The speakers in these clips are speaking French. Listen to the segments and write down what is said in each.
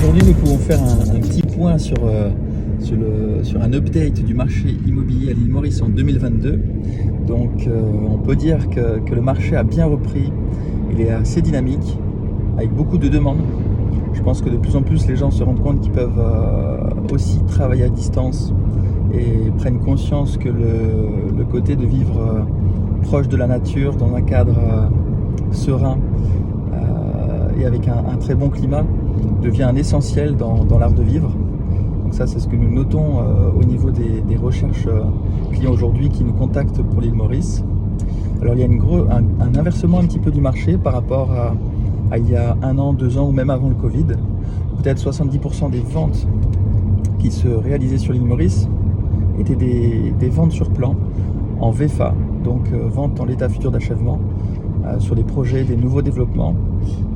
Aujourd'hui, nous pouvons faire un petit point sur un update du marché immobilier à l'île Maurice en 2022. Donc, on peut dire que le marché a bien repris. Il est assez dynamique, avec beaucoup de demandes. Je pense que de plus en plus, les gens se rendent compte qu'ils peuvent aussi travailler à distance et prennent conscience que le côté de vivre proche de la nature, dans un cadre serein et avec un très bon climat, devient un essentiel dans l'art de vivre. Donc ça, c'est ce que nous notons au niveau des recherches clients aujourd'hui qui nous contactent pour l'île Maurice. Alors il y a un inversement un petit peu du marché par rapport à il y a 1 an, 2 ans ou même avant le Covid. Peut-être 70% des ventes qui se réalisaient sur l'île Maurice étaient des ventes sur plan en VFA, donc ventes dans l'état futur d'achèvement, sur les projets des nouveaux développements.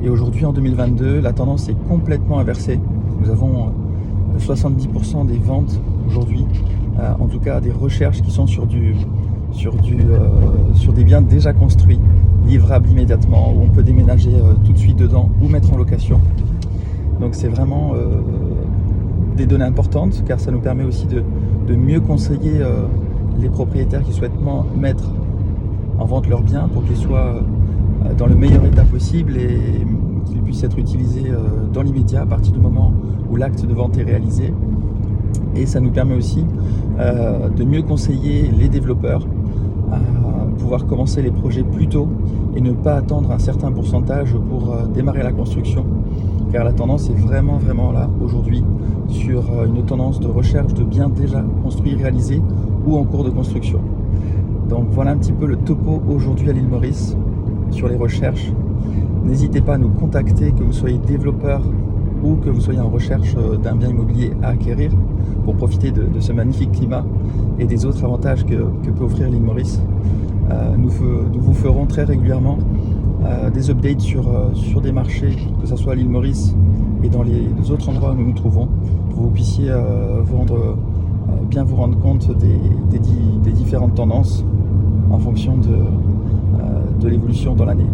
Et aujourd'hui, en 2022, la tendance est complètement inversée. Nous avons 70% des ventes aujourd'hui, en tout cas des recherches qui sont sur des biens déjà construits, livrables immédiatement, où on peut déménager tout de suite dedans ou mettre en location. Donc c'est vraiment des données importantes, car ça nous permet aussi de mieux conseiller les propriétaires qui souhaitent mettre en vente leurs biens pour qu'ils soient dans le meilleur état possible et qu'ils puissent être utilisés dans l'immédiat à partir du moment où l'acte de vente est réalisé. Et ça nous permet aussi de mieux conseiller les développeurs à pouvoir commencer les projets plus tôt et ne pas attendre un certain pourcentage pour démarrer la construction, car la tendance est vraiment là aujourd'hui sur une tendance de recherche de biens déjà construits, réalisés ou en cours de construction. Donc voilà un petit peu le topo aujourd'hui à l'île Maurice sur les recherches. N'hésitez pas à nous contacter, que vous soyez développeur ou que vous soyez en recherche d'un bien immobilier à acquérir, pour profiter de ce magnifique climat et des autres avantages que peut offrir l'île Maurice. Nous vous ferons très régulièrement des updates sur des marchés, que ce soit à l'île Maurice et dans les autres endroits où nous nous trouvons, pour que vous puissiez bien vous rendre compte des différentes tendances en fonction de l'évolution dans l'année.